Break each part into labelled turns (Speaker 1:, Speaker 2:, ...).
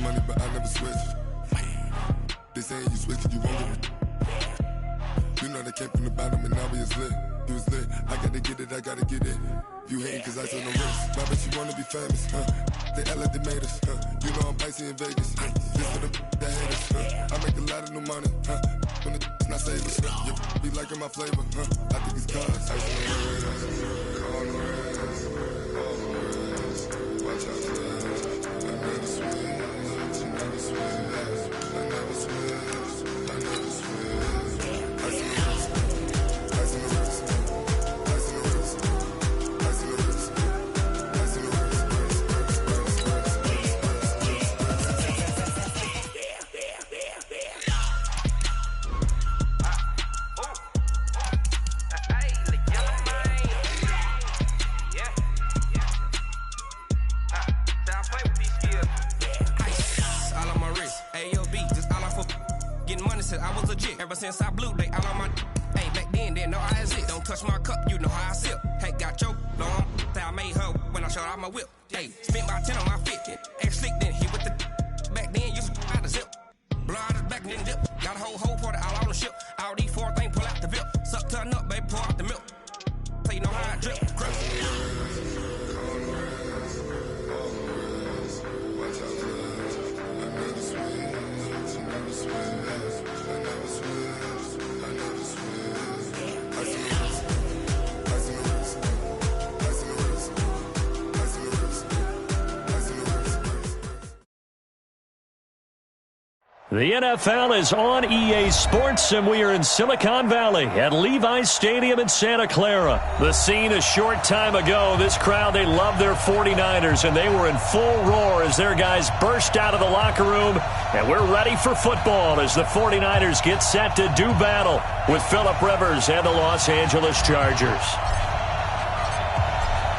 Speaker 1: money, but I never switch. They saying you switch, you won't get it. You know they came from the bottom and now we is lit. You was lit, I gotta get it, I gotta get it. You hating cause I took no risks. Why bet you wanna be famous, huh? They act like they made us, huh? You know I'm icy in Vegas, huh? This for the that hate us, huh? I make a lot of new money, huh? When the not save us, you be liking my flavor, huh? I think it's cause ice on the wrist, on the wrist, on the wrist. Watch out for this. I never switch, I never switch, I never switch, I never switch. Ice on the wrist, ice on the wrist.
Speaker 2: I was legit. Ever since I blew, they all on my. Hey, back then, didn't know I exist. Don't touch my cup, you know how I sip. Hey, got choked, long. Say I made her when I showed out my whip. Hey, spent about 10 on my fit. Ex slick, then hit with the. Back then, used to out the zip. Blow out the back, then dip. Got a whole party all on the ship. All these four things, pull out the VIP. Suck, turn up, baby, pour out the milk. So you know how I drip. Crush.
Speaker 1: Watch out for this. I never switch, I never switch.
Speaker 3: The NFL is on EA Sports, and we are in Silicon Valley at Levi's Stadium in Santa Clara. The scene a short time ago. This crowd, they love their 49ers, and they were in full roar as their guys burst out of the locker room. And we're ready for football as the 49ers get set to do battle with Phillip Rivers and the Los Angeles Chargers.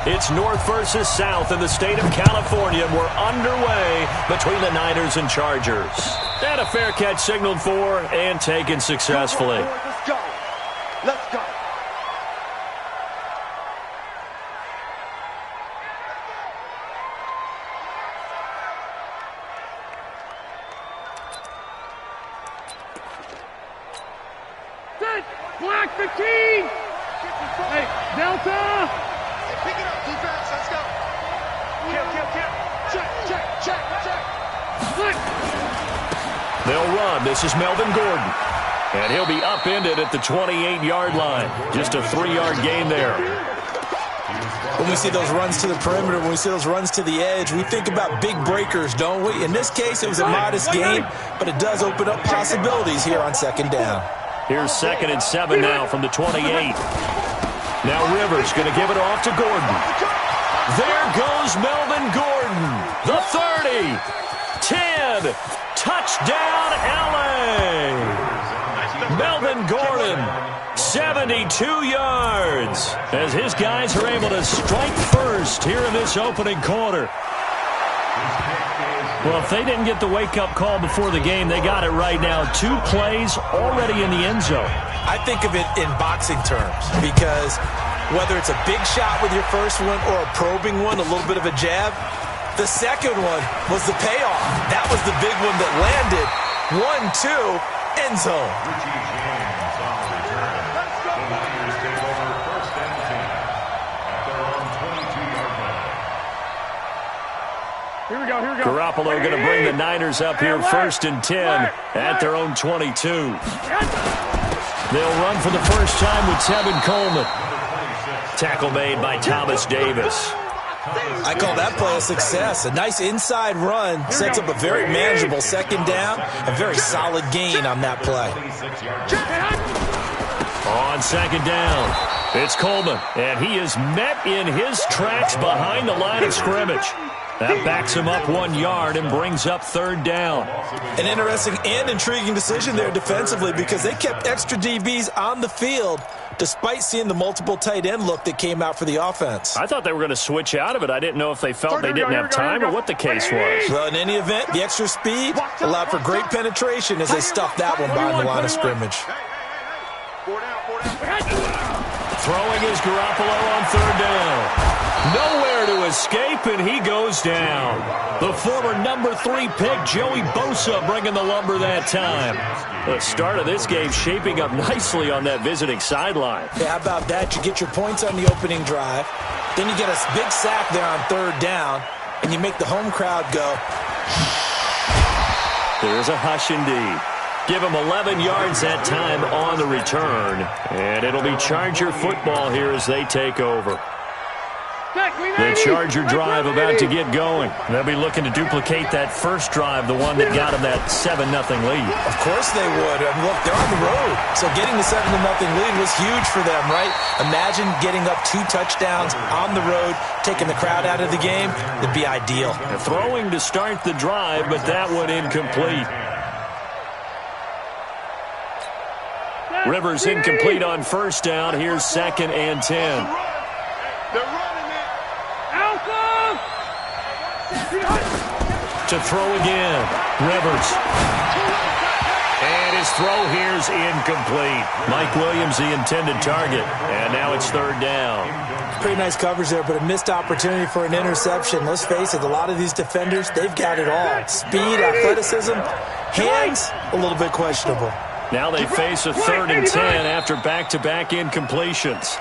Speaker 3: It's North versus South in the state of California. We're underway between the Niners and Chargers. And a fair catch signaled for and taken successfully.
Speaker 4: Let's go. Let's go.
Speaker 5: Set. Black 15. Hey, Delta.
Speaker 4: Hey, pick it up, defense. Let's go. Check.
Speaker 5: Split.
Speaker 3: They'll run. This is Melvin Gordon. And he'll be upended at the 28-yard line. Just a 3-yard gain there.
Speaker 6: When we see those runs to the perimeter, when we see those runs to the edge, we think about big breakers, don't we? In this case, it was a modest gain, but it does open up possibilities here on second down.
Speaker 3: Here's 2nd and 7 now from the 28. Now Rivers going to give it off to Gordon. There goes Melvin Gordon. The 30. 10. Touchdown, LA! Melvin Gordon, 72 yards, as his guys are able to strike first here in this opening quarter. Well, if they didn't get the wake-up call before the game, they got it right now. 2 plays already in the end zone.
Speaker 6: I think of it in boxing terms, because whether it's a big shot with your first one or a probing one, a little bit of a jab, the second one was the payoff. That was the big one that landed. 1-2, end zone.
Speaker 5: Here we go.
Speaker 3: Garoppolo going to bring the Niners up here 1st and 10 at their own 22. They'll run for the first time with Tevin Coleman. Tackle made by Thomas Davis.
Speaker 6: I call that play a success. A nice inside run sets up a very manageable second down. A very solid gain on that play.
Speaker 3: On second down, it's Coleman, and he is met in his tracks behind the line of scrimmage. That backs him up 1 yard and brings up 3rd down.
Speaker 6: An interesting and intriguing decision there defensively, because they kept extra DBs on the field despite seeing the multiple tight end look that came out for the offense.
Speaker 3: I thought they were going to switch out of it. I didn't know if they felt they didn't have time or what the case was.
Speaker 6: Well, in any event, the extra speed allowed for great penetration as they stuffed that one behind the line of scrimmage.
Speaker 3: Throwing is Garoppolo on 3rd down. Nowhere to escape, and he goes down. The former number 3 pick, Joey Bosa, bringing the lumber that time. The start of this game shaping up nicely on that visiting sideline.
Speaker 6: Yeah, how about that? You get your points on the opening drive. Then you get a big sack there on 3rd down, and you make the home crowd go.
Speaker 3: There's a hush indeed. Give him 11 yards that time on the return. And it'll be Charger football here as they take over. The Charger drive about to get going. They'll be looking to duplicate that first drive, the one that got them that 7-0 lead.
Speaker 6: Of course they would. I mean, look, they're on the road. So getting the 7-0 lead was huge for them, right? Imagine getting up 2 touchdowns on the road, taking the crowd out of the game. It'd be ideal.
Speaker 3: Throwing to start the drive, but that one incomplete. Rivers incomplete on first down. Here's 2nd and 10.
Speaker 4: They're running it.
Speaker 5: Alpha!
Speaker 3: To throw again. Rivers. And his throw here's incomplete. Mike Williams, the intended target. And now it's 3rd down.
Speaker 6: Pretty nice coverage there, but a missed opportunity for an interception. Let's face it, a lot of these defenders, they've got it all. Speed, athleticism, hands, a little bit questionable.
Speaker 3: Now they face a 3rd and 10 after back-to-back incompletions.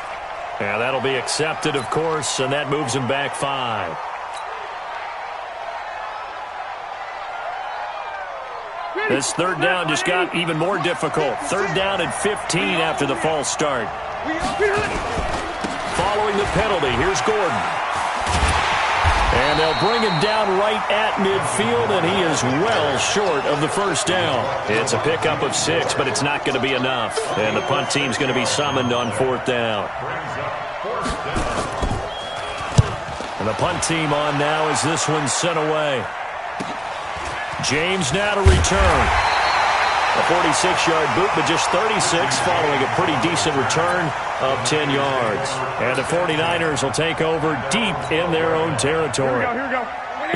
Speaker 3: Yeah, that'll be accepted, of course, and that moves him back 5. This 3rd down just got even more difficult. 3rd down and 15 after the false start. Following the penalty, here's Gordon. And they'll bring him down right at midfield, and he is well short of the first down. It's a pickup of 6, but it's not going to be enough. And the punt team's going to be summoned on 4th down. And the punt team on now as this one's sent away. James now to return. A 46-yard boot, but just 36 following a pretty decent return of 10 yards. And the 49ers will take over deep in their own territory.
Speaker 5: Here we go.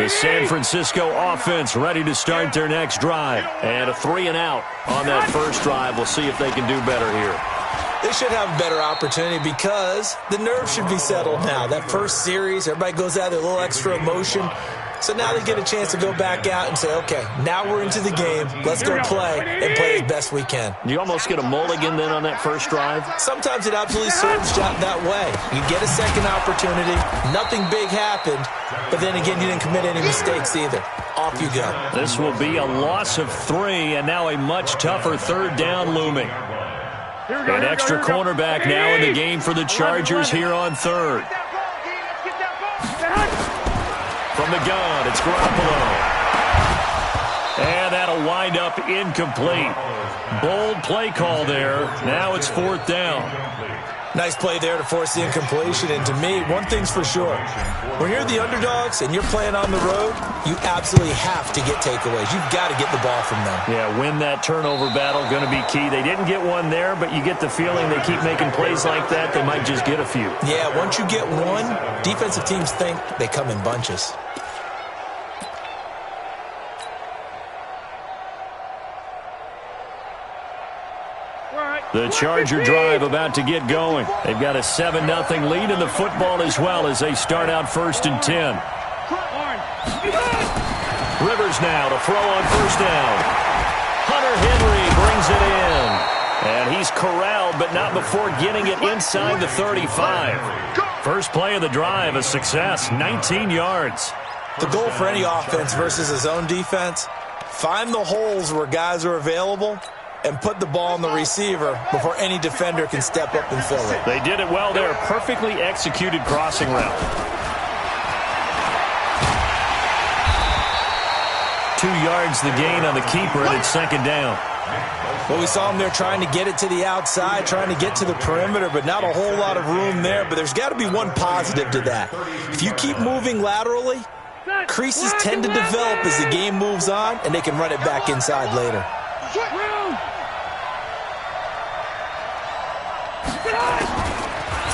Speaker 3: The San Francisco offense ready to start their next drive. And a 3-and-out on that first drive. We'll see if they can do better here.
Speaker 6: They should have a better opportunity because the nerves should be settled now. That first series, everybody goes out there, a little extra emotion. So now they get a chance to go back out and say, okay, now we're into the game. Let's go play and play as best we can.
Speaker 3: You almost get a mulligan then on that first drive?
Speaker 6: Sometimes it absolutely serves that way. You get a second opportunity. Nothing big happened. But then again, you didn't commit any mistakes either. Off you go.
Speaker 3: This will be a loss of 3 and now a much tougher 3rd down looming. An extra cornerback now in the game for the Chargers here on 3rd. From the gun, it's Garoppolo. And that'll wind up incomplete. Bold play call there. Now it's 4th down.
Speaker 6: Nice play there to force the incompletion. And to me, one thing's for sure. When you're the underdogs and you're playing on the road, you absolutely have to get takeaways. You've got to get the ball from them.
Speaker 3: Yeah, win that turnover battle, going to be key. They didn't get one there, but you get the feeling they keep making plays like that, they might just get a few.
Speaker 6: Yeah, once you get one, defensive teams think they come in bunches.
Speaker 3: The Charger drive about to get going. They've got a 7-0 lead in the football as well as they start out 1st and 10. Rivers now to throw on first down. Hunter Henry brings it in. And he's corralled, but not before getting it inside the 35. First play of the drive, a success, 19 yards.
Speaker 6: The goal for any offense versus his own defense, find the holes where guys are available and put the ball on the receiver before any defender can step up and fill it.
Speaker 3: They did it well there. Perfectly executed crossing route. 2 yards the gain on the keeper, and it's 2nd down.
Speaker 6: Well, we saw him there trying to get it to the outside, trying to get to the perimeter, but not a whole lot of room there. But there's got to be one positive to that. If you keep moving laterally, creases tend to develop as the game moves on, and they can run it back inside later.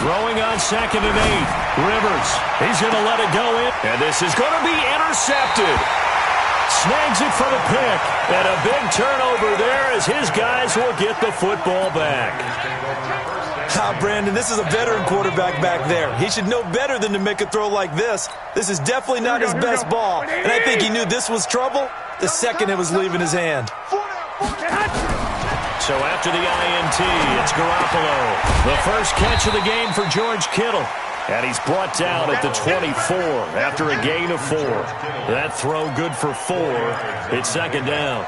Speaker 3: Throwing on 2nd and 8. Rivers, he's going to let it go in. And this is going to be intercepted. Snags it for the pick. And a big turnover there as his guys will get the football back.
Speaker 6: Brandon, this is a veteran quarterback back there. He should know better than to make a throw like this. This is definitely not his best ball, and I think he knew this was trouble the second it was leaving his hand.
Speaker 3: So after the INT, it's Garoppolo. The first catch of the game for George Kittle. And he's brought down at the 24 after a gain of 4. That throw good for 4. It's second down.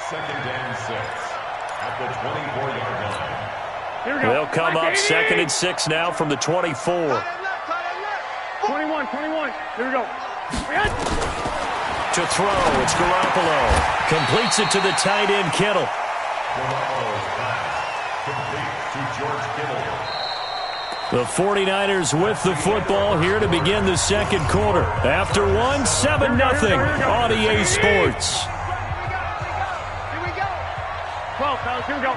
Speaker 7: Second and 6 at the 24-yard line.
Speaker 3: They'll come up 2nd and 6 now from the 24.
Speaker 5: 21. Here we go.
Speaker 3: To throw, it's Garoppolo. Completes it to the tight end, Kittle.
Speaker 7: Garoppolo's pass complete to George Kittle.
Speaker 3: The 49ers with the football here to begin the second quarter. After 1, 7-0 on EA Sports.
Speaker 5: Here we go. 12, fellas, here we go.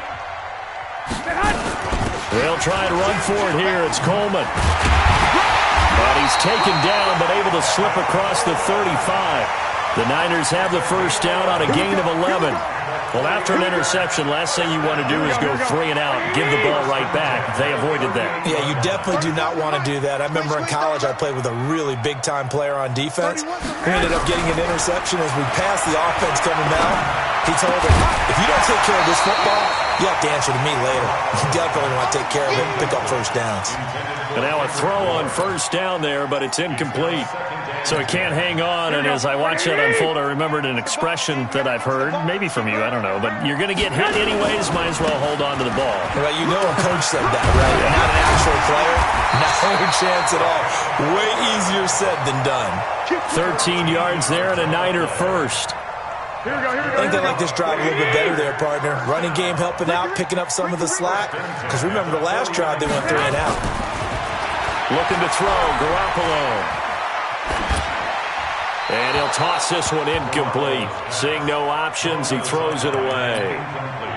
Speaker 3: They'll try and run for it here. It's Coleman. And he's taken down but able to slip across the 35. The Niners have the first down on a gain of 11. Well, after an interception, last thing you want to do is go 3 and out, give the ball right back. They avoided that.
Speaker 6: Yeah, you definitely do not want to do that. I remember in college I played with a really big-time player on defense. We ended up getting an interception as we passed the offense coming down. He told him, if you don't take care of this football, you have to answer to me later. You definitely want to take care of it and pick up first downs.
Speaker 3: And now a throw on first down there, but it's incomplete. So he can't hang on, and as I watch that unfold, I remembered an expression that I've heard, maybe from you, I don't know, but you're going to get hit anyways, might as well hold on to the ball.
Speaker 6: Well, you know a coach said that, right? Yeah. Not an actual player. No chance at all. Way easier said than done.
Speaker 3: 13 yards there and a Niner first.
Speaker 5: Here we go.
Speaker 6: I think they like this drive a little bit better there, partner. Running game helping out, picking up some of the slack. Because remember the last drive, they went 3 and out.
Speaker 3: Looking to throw, Garoppolo. And he'll toss this one incomplete. Seeing no options, he throws it away.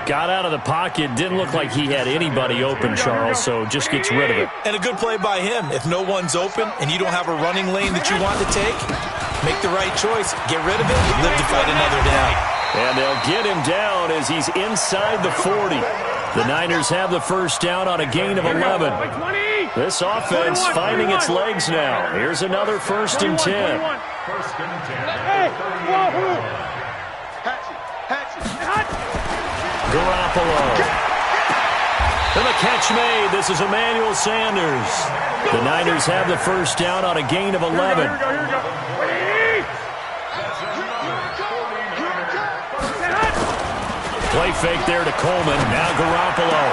Speaker 3: Got out of the pocket. Didn't look like he had anybody open, Charles, so just gets rid of it.
Speaker 6: And a good play by him. If no one's open and you don't have a running lane that you want to take, make the right choice. Get rid of it. Live to fight another down.
Speaker 3: And they'll get him down as he's inside the 40. The Niners have the first down on a gain of 11. This offense finding its legs now. Here's another 1st and 10. Garoppolo. And the catch made. This is Emmanuel Sanders. The Niners have the first down on a gain of 11. Play fake there to Coleman. Now Garoppolo.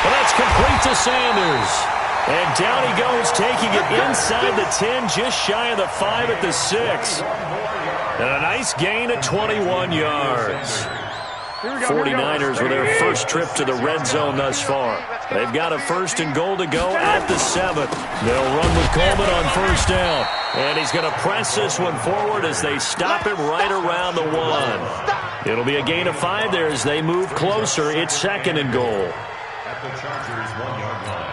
Speaker 3: Well, that's complete to Sanders. And down he goes, taking it inside the 10, just shy of the 5 at the 6. And a nice gain of 21 yards. 49ers with their first trip to the red zone thus far. They've got a 1st and goal to go at the 7th. They'll run with Coleman on first down. And he's going to press this one forward as they stop him right around the 1. It'll be a gain of 5 there as they move closer. It's 2nd and goal.
Speaker 7: At the Chargers' 1-yard line.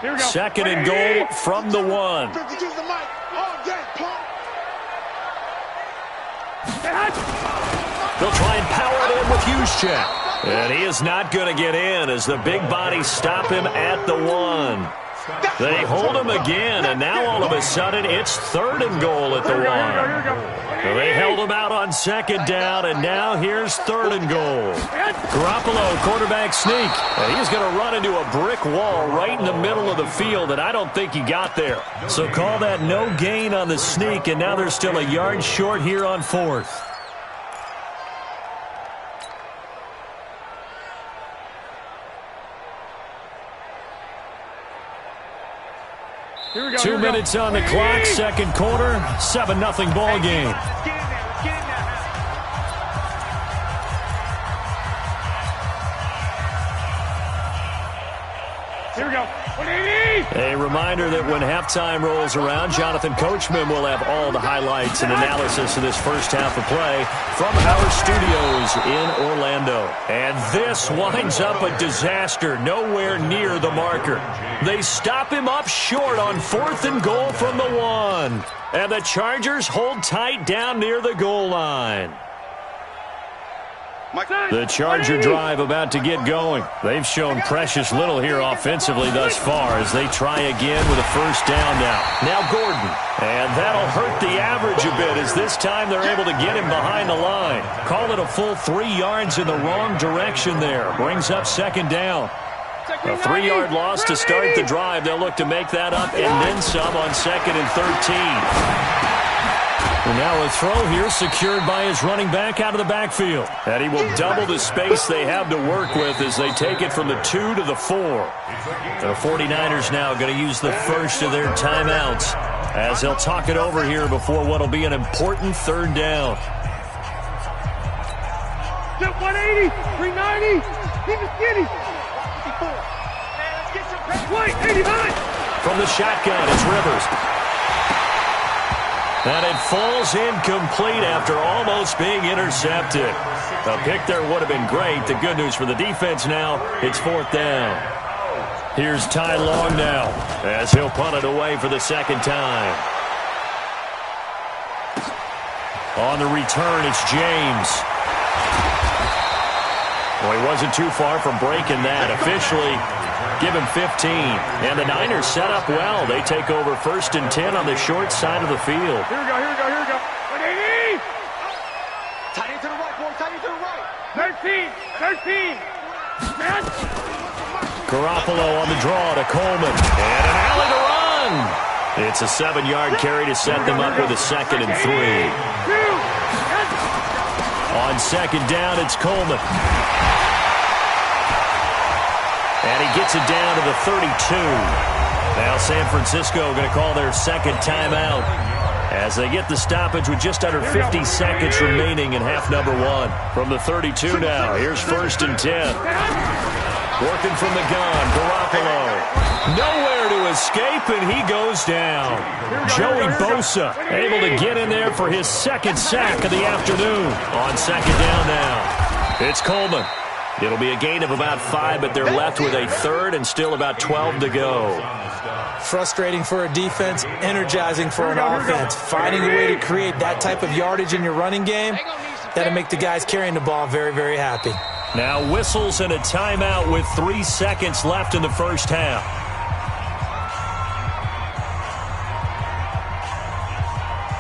Speaker 3: 2nd and goal from the 1. They'll try and power it in with Juszczyk. And he is not going to get in as the big bodies stop him at the 1. They hold him again, and now all of a sudden it's 3rd and goal at the 1. They held him out on 2nd down, and now here's 3rd and goal. Garoppolo, quarterback sneak. And he's going to run into a brick wall right in the middle of the field, and I don't think he got there. So call that no gain on the sneak, and now they're still a yard short here on 4th.
Speaker 5: Here we go,
Speaker 3: 2 minutes on the clock, second quarter, 7-0 ball game.
Speaker 5: Here we go.
Speaker 3: A reminder that when halftime rolls around, Jonathan Coachman will have all the highlights and analysis of this first half of play from our studios in Orlando. And this winds up a disaster, nowhere near the marker. They stop him up short on 4th and goal from the 1. And the Chargers hold tight down near the goal line. The Charger drive about to get going. They've shown precious little here offensively thus far as they try again with a first down now. Now Gordon. And that'll hurt the average a bit as this time they're able to get him behind the line. Call it a full 3 yards in the wrong direction there. Brings up second down. A 3-yard loss to start the drive. They'll look to make that up and then some on 2nd and 13. And now a throw here secured by his running back out of the backfield. And he will double the space they have to work with as they take it from the 2 to the 4. The 49ers now going to use the first of their timeouts as they'll talk it over here before what will be an important third down.
Speaker 5: 180, 390, keep it skinny. 54. Let's get some pressure. Wait, 89.
Speaker 3: From the shotgun, it's Rivers. And it falls incomplete after almost being intercepted. A pick there would have been great. The good news for the defense now, it's 4th down. Here's Ty Long now as he'll punt it away for the second time. On the return, it's James. Well, he wasn't too far from breaking that. Officially, give him 15. And the Niners set up well. They take over 1st and 10 on the short side of the field.
Speaker 5: Here we go, here we go, here we go. 180. Tight end to the right, boy, tight end to the right. 13.
Speaker 3: Garoppolo on the draw to Coleman. And an alley to run. It's a 7-yard carry to set them up with a 2nd and 3. On 2nd down, it's Coleman. And he gets it down to the 32. Now San Francisco going to call their second timeout as they get the stoppage with just under 50 seconds remaining in half number 1. From the 32 now, here's 1st and 10. Working from the gun, Garoppolo. Nowhere to escape, and he goes down. Joey Bosa able to get in there for his 2nd sack of the afternoon. On 2nd down now, it's Coleman. It'll be a gain of about 5, but they're left with a 3rd and still about 12 to go.
Speaker 6: Frustrating for a defense, energizing for an offense. Finding a way to create that type of yardage in your running game, that'll make the guys carrying the ball very, very happy.
Speaker 3: Now whistles and a timeout with 3 seconds left in the first half.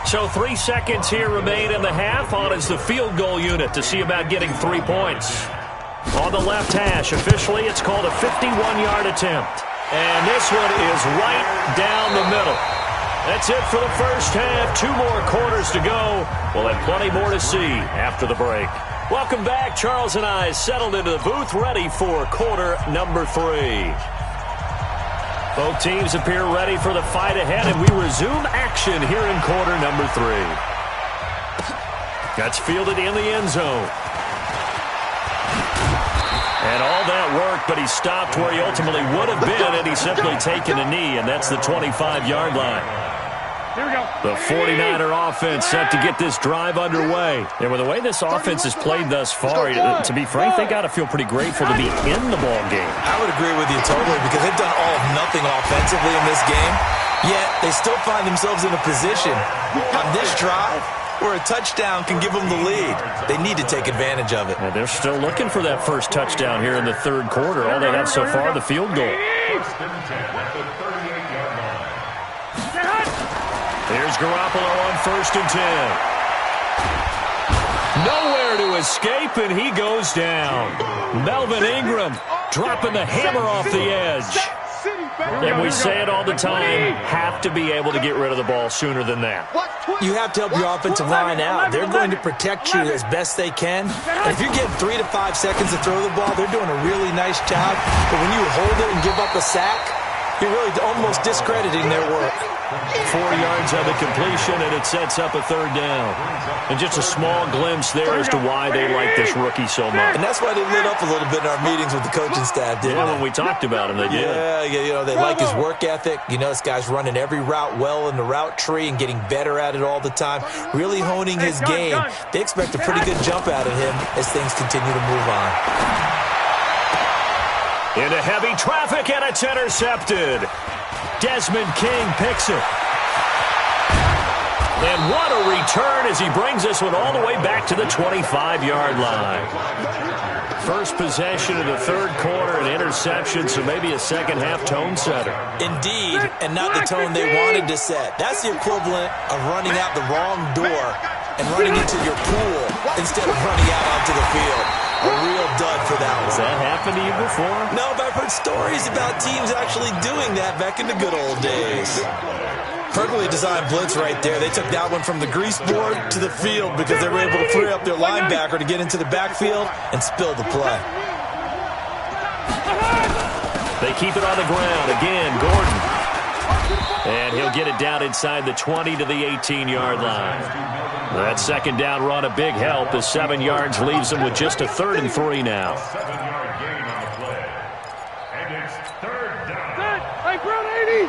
Speaker 3: So 3 seconds here remain in the half. On is the field goal unit to see about getting 3 points. On the left hash, officially it's called a 51-yard attempt. And this one is right down the middle. That's it for the first half. 2 more quarters to go. We'll have plenty more to see after the break. Welcome back. Charles and I settled into the booth, ready for quarter number 3. Both teams appear ready for the fight ahead, and we resume action here in quarter number 3. That's fielded in the end zone. And all that work, but he stopped where he ultimately would have been, and he's simply taken a knee, and that's the 25-yard line.
Speaker 5: Here we go.
Speaker 3: The 49er offense set to get this drive underway. And with the way this offense has played thus far, to be frank, they got to feel pretty grateful to be in the ball game.
Speaker 6: I would agree with you totally because they've done all of nothing offensively in this game, yet they still find themselves in a position on this drive where a touchdown can give them the lead. They need to take advantage of it.
Speaker 3: And they're still looking for that first touchdown here in the third quarter. All they have so far, the field goal. Here's Garoppolo on 1st and 10. Nowhere to escape, and he goes down. Melvin Ingram dropping the hammer off the edge. And we say it all the time, have to be able to get rid of the ball sooner than that.
Speaker 6: You have to help your offensive line out. They're going to protect you as best they can. And if you're getting 3 to 5 seconds to throw the ball, they're doing a really nice job. But when you hold it and give up a sack, you're really almost discrediting their work.
Speaker 3: 4 yards on the completion, and it sets up a third down. And just a small glimpse there as to why they like this rookie so much.
Speaker 6: And that's why they lit up a little bit in our meetings with the coaching staff, didn't they?
Speaker 3: When we talked about him, they did.
Speaker 6: Yeah, you know, they like his work ethic. You know, this guy's running every route well in the route tree and getting better at it all the time, really honing his game. They expect a pretty good jump out of him as things continue to move on.
Speaker 3: Into heavy traffic, and it's intercepted. Desmond King picks it. And what a return as he brings this one all the way back to the 25-yard line. First possession of the third quarter, an interception, so maybe a second-half tone setter.
Speaker 6: Indeed, and not the tone they wanted to set. That's the equivalent of running out the wrong door and running into your pool instead of running out onto the field. A real dud for that one.
Speaker 3: Has that happened to you before?
Speaker 6: No, but I've heard stories about teams actually doing that back in the good old days. Perfectly designed blitz right there. They took that one from the grease board to the field because they were able to free up their linebacker to get into the backfield and spill the play.
Speaker 3: They keep it on the ground. Again, Gordon. And he'll get it down inside the 20 to the 18-yard line. That second down run, a big help. The 7 yards leaves him with just a 3rd and 3 now.
Speaker 7: 7-yard gain on the play. And it's 3rd down.
Speaker 5: Hey, Brown 80.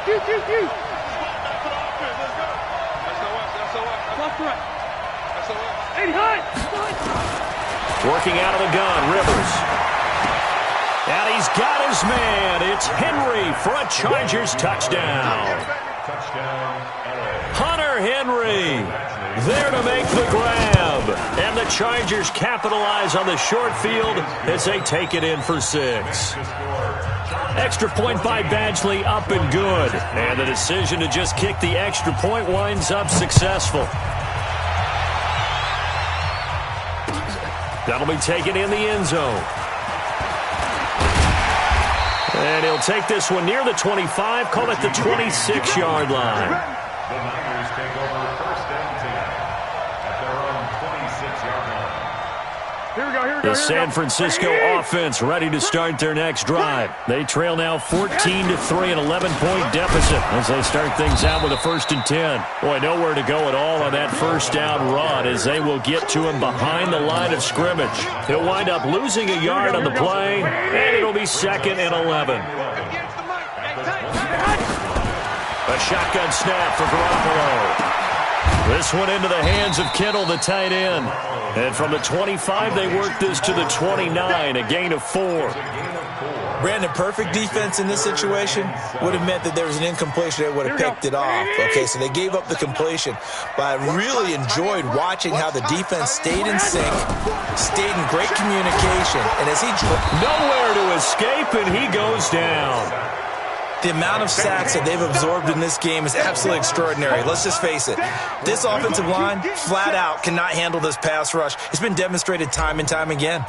Speaker 5: Q.
Speaker 4: Let's go.
Speaker 5: Left to right.
Speaker 4: SOS.
Speaker 5: 80 high.
Speaker 3: Working out of the gun, Rivers. And he's got his man. It's Henry for a Chargers touchdown.
Speaker 7: Touchdown, LA.
Speaker 3: Hunter Henry there to make the grab. And the Chargers capitalize on the short field as they take it in for 6. Extra point by Badgley, up and good. And the decision to just kick the extra point winds up successful. That'll be taken in the end zone. And he'll take this one near the 25, call it the 26-yard line.
Speaker 7: The Niners take over 1st and 10 at their own 26-yard line.
Speaker 5: Here we go.
Speaker 3: The San Francisco offense ready to start their next drive. They trail now 14-3, an 11-point deficit as they start things out with a 1st and 10. Boy, nowhere to go at all on that first down run as they will get to him behind the line of scrimmage. He'll wind up losing a yard on the play, and it'll be 2nd and 11. A shotgun snap for Garoppolo. This one into the hands of Kittle, the tight end. And from the 25, they work this to the 29, a gain of 4.
Speaker 6: Brandon, perfect defense in this situation would have meant that there was an incompletion. They would have picked it off. Okay, so they gave up the completion. But I really enjoyed watching how the defense stayed in sync, stayed in great communication. And as he
Speaker 3: nowhere to escape, and he goes down.
Speaker 6: The amount of sacks that they've absorbed in this game is absolutely extraordinary. Let's just face it. This offensive line, flat out, cannot handle this pass rush. It's been demonstrated time and time again.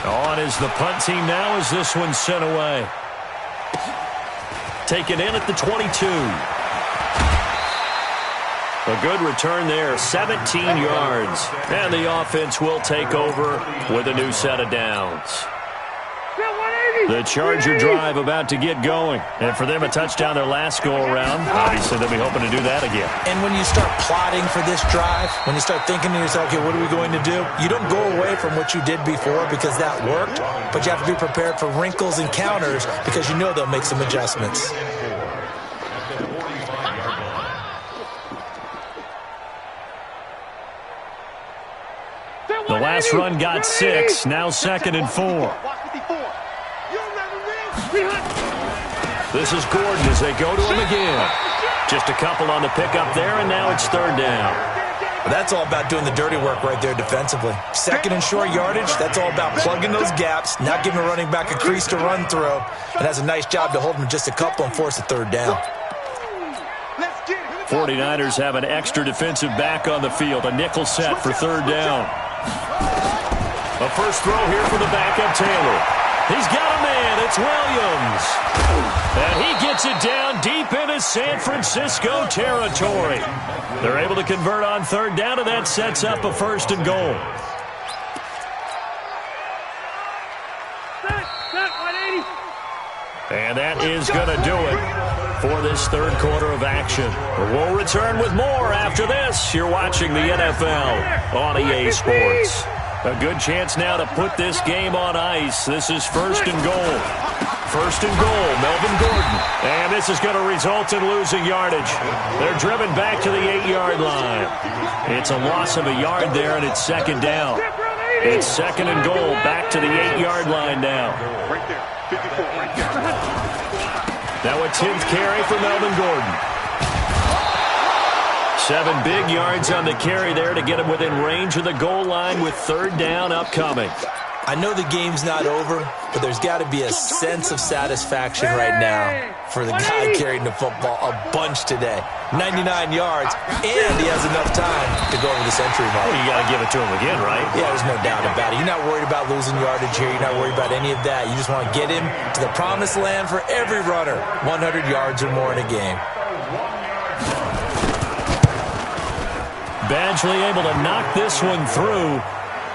Speaker 3: On is the punt team now as this one's sent away. Taken in at the 22. A good return there, 17 yards. And the offense will take over with a new set of downs. The Charger drive about to get going. And for them, a touchdown their last go-around. Obviously, they'll be hoping to do that again.
Speaker 6: And when you start plotting for this drive, when you start thinking to yourself, okay, what are we going to do? You don't go away from what you did before because that worked, but you have to be prepared for wrinkles and counters because you know they'll make some adjustments.
Speaker 3: The last run got 6, now 2nd and 4. This is Gordon as they go to him again. Just a couple on the pickup there, and now it's 3rd down.
Speaker 6: Well, that's all about doing the dirty work right there defensively. 2nd and short yardage, that's all about plugging those gaps, not giving a running back a crease to run through, and has a nice job to hold him just a couple and force a 3rd down.
Speaker 3: 49ers have an extra defensive back on the field, a nickel set for 3rd down. A first throw here for the backup Taylor. He's got a man. It's Williams. And he gets it down deep into San Francisco territory. They're able to convert on 3rd down, and that sets up a 1st and goal. And that is going to do it for this 3rd quarter of action. We'll return with more after this. You're watching the NFL on EA Sports. A good chance now to put this game on ice. This is 1st and goal. 1st and goal, Melvin Gordon. And this is going to result in losing yardage. They're driven back to the 8-yard line. It's a loss of a yard there, and it's 2nd down. It's 2nd and goal, back to the 8-yard line now.
Speaker 4: Right there, 54, right there.
Speaker 3: Now a 10th carry for Melvin Gordon. 7 big yards on the carry there to get him within range of the goal line with 3rd down upcoming.
Speaker 6: I know the game's not over, but there's got to be a sense of satisfaction right now for the guy carrying the football a bunch today. 99 yards, and he has enough time to go over the century mark.
Speaker 3: Well, you got to give it to him again, right?
Speaker 6: Yeah, there's no doubt about it. You're not worried about losing yardage here. You're not worried about any of that. You just want to get him to the promised land for every runner. 100 yards or more in a game.
Speaker 3: Badgley able to knock this one through.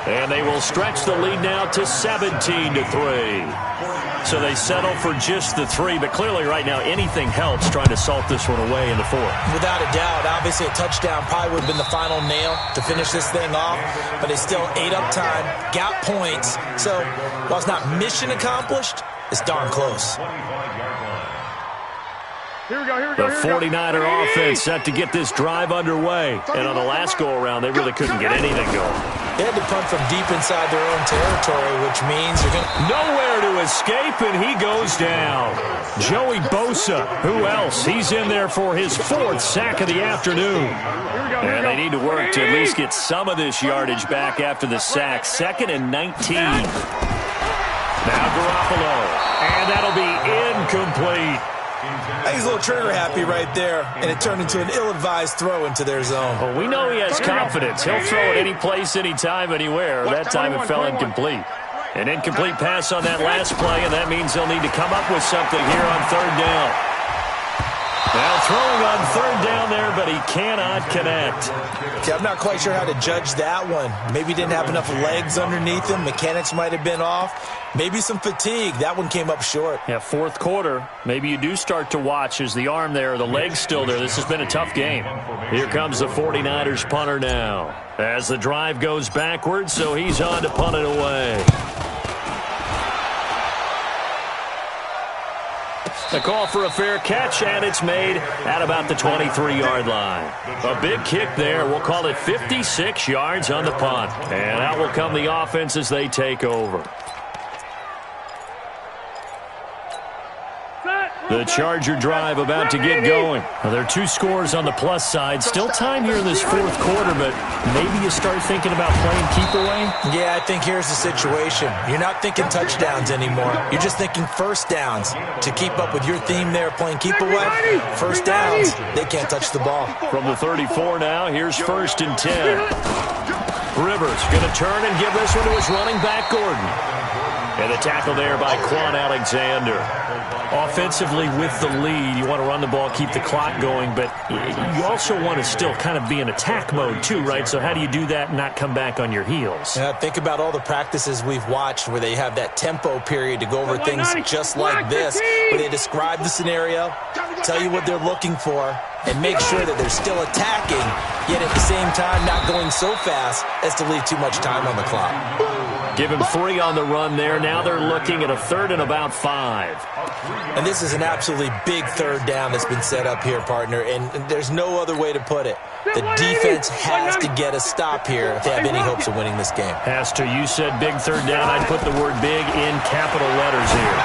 Speaker 3: And they will stretch the lead now to 17-3. So they settle for just the 3, but clearly right now anything helps trying to salt this one away in the 4th.
Speaker 6: Without a doubt, obviously a touchdown probably would have been the final nail to finish this thing off, but they still ate up time, got points. So while it's not mission accomplished, it's darn close.
Speaker 5: Here we go.
Speaker 3: The 49er offense set to get this drive underway. And on the last go-around, they really couldn't get anything going.
Speaker 6: They had to punt from deep inside their own territory, which means you're going to...
Speaker 3: Nowhere to escape, and he goes down. Joey Bosa, who else? He's in there for his 4th sack of the afternoon. And they need to work to at least get some of this yardage back after the sack. 2nd and 19. Now Garoppolo, and that'll be incomplete.
Speaker 6: I think he's a little trigger happy right there, and it turned into an ill-advised throw into their zone.
Speaker 3: Well, we know he has confidence. He'll throw it any place, anytime, anywhere. That time it fell incomplete. An incomplete pass on that last play, and that means they'll need to come up with something here on 3rd down. Now throwing on 3rd down there, but he cannot connect.
Speaker 6: Okay, I'm not quite sure how to judge that one. Maybe he didn't have enough legs underneath him. Mechanics might have been off. Maybe some fatigue. That one came up short.
Speaker 3: Yeah, 4th quarter. Maybe you do start to watch as the arm there, the leg's still there. This has been a tough game. Here comes the 49ers punter now. As the drive goes backwards, so he's on to punt it away. The call for a fair catch, and it's made at about the 23-yard line. A big kick there. We'll call it 56 yards on the punt. And out will come the offense as they take over. The Charger drive about to get going. Well, there are 2 scores on the plus side. Still time here in this 4th quarter, but maybe you start thinking about playing keep away?
Speaker 6: Yeah, I think here's the situation. You're not thinking touchdowns anymore. You're just thinking first downs. To keep up with your theme there, playing keep away, first downs, they can't touch the ball.
Speaker 3: From the 34 now, here's 1st and 10. Rivers going to turn and give this one to his running back, Gordon. And the tackle there by Quan Alexander. Offensively with the lead, you want to run the ball, keep the clock going, but you also want to still kind of be in attack mode too, right? So how do you do that and not come back on your heels?
Speaker 6: Yeah, think about all the practices we've watched where they have that tempo period to go over things just like this, where they describe the scenario, tell you what they're looking for, and make sure that they're still attacking, yet at the same time not going so fast as to leave too much time on the clock.
Speaker 3: Give him 3 on the run there. Now they're looking at a 3rd and about 5.
Speaker 6: And this is an absolutely big 3rd down that's been set up here, partner, and there's no other way to put it. The defense has to get a stop here if they have any hopes of winning this game.
Speaker 3: Has to. You said big 3rd down. I'd put the word big in capital letters here.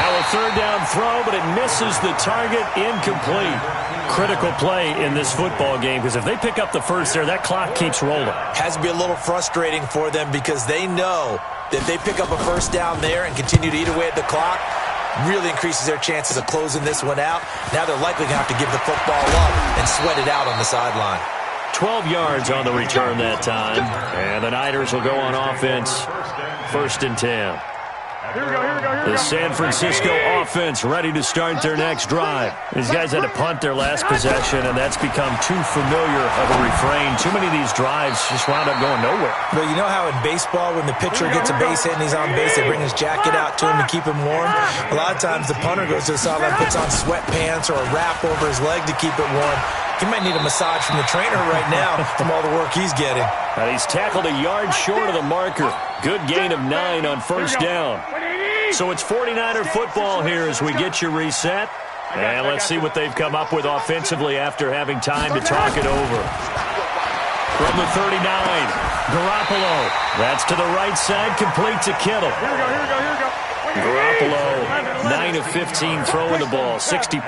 Speaker 3: Now a 3rd down throw, but it misses the target, incomplete. Critical play in this football game, because if they pick up the 1st there, that clock keeps rolling.
Speaker 6: Has to be a little frustrating for them because they know that if they pick up a 1st down there and continue to eat away at the clock, really increases their chances of closing this one out. Now they're likely going to have to give the football up and sweat it out on the sideline.
Speaker 3: 12 yards on the return that time. And the Niners will go on offense. 1st and 10.
Speaker 5: Here we go.
Speaker 3: The San Francisco offense ready to start their next drive. These guys had to punt their last possession, and that's become too familiar of a refrain. Too many of these drives just wound up going nowhere.
Speaker 6: But you know how in baseball, when the pitcher gets a base hit and he's on base, they bring his jacket out to him to keep him warm? A lot of times the punter goes to the sideline, puts on sweatpants or a wrap over his leg to keep it warm. He might need a massage from the trainer right now from all the work he's getting.
Speaker 3: And he's tackled a yard short of the marker. Good gain of 9 on 1st down. So it's 49er football here as we get you reset. And let's see what they've come up with offensively after having time to talk it over. From the 39, Garoppolo. That's to the right side, complete to Kittle.
Speaker 5: Here we go.
Speaker 3: Garoppolo 9 of 15 throwing the ball, 60%,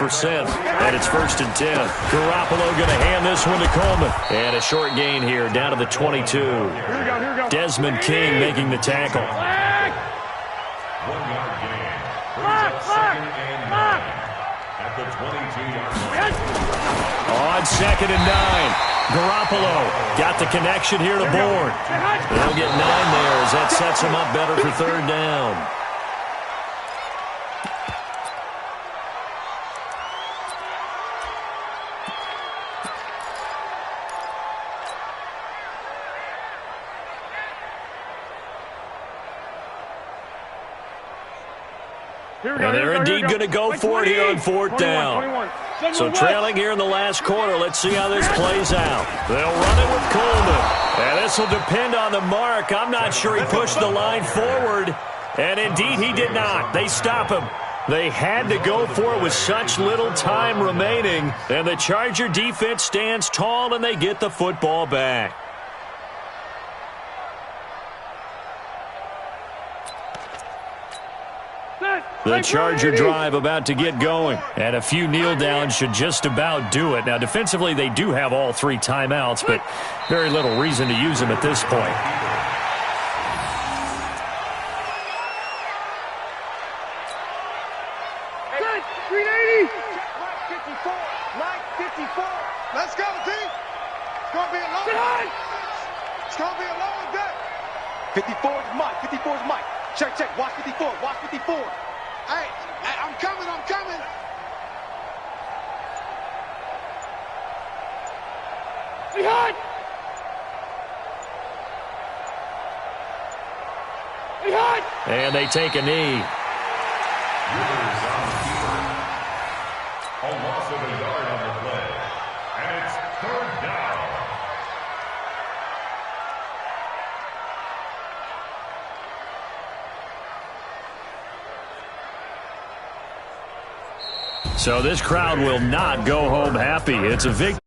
Speaker 3: and it's 1st and 10. Garoppolo going to hand this one to Coleman. And a short gain here, down to the 22. Desmond King making the tackle.
Speaker 7: 1 yard gain. Brings up 2nd and 9 at the 22-yard line.
Speaker 3: On 2nd and 9. Garoppolo got the connection here to Bourne. They'll get 9 there as that sets him up better for 3rd down. And they're indeed going to go for it here on 4th down. So trailing here in the last quarter, let's see how this plays out. They'll run it with Coleman. And this will depend on the mark. I'm not sure he pushed the line forward. And indeed he did not. They stop him. They had to go for it with such little time remaining. And the Charger defense stands tall and they get the football back. The Charger drive about to get going. And a few kneel downs should just about do it. Now, defensively, they do have all 3 timeouts, but very little reason to use them at this point.
Speaker 5: Set, 380. 54, 954. Let's go, D. It's going to be a long day. It's going to be a long day. 54 is Mike. 54 is Mike. Check, check. Watch 54. Watch 54. Hey, I'm coming, I'm coming. Behind! Behind!
Speaker 3: And they take a knee.
Speaker 7: Rivers on the keeper. A loss of a yard on the play. And it's 3rd down.
Speaker 3: So this crowd will not go home happy. It's a victory.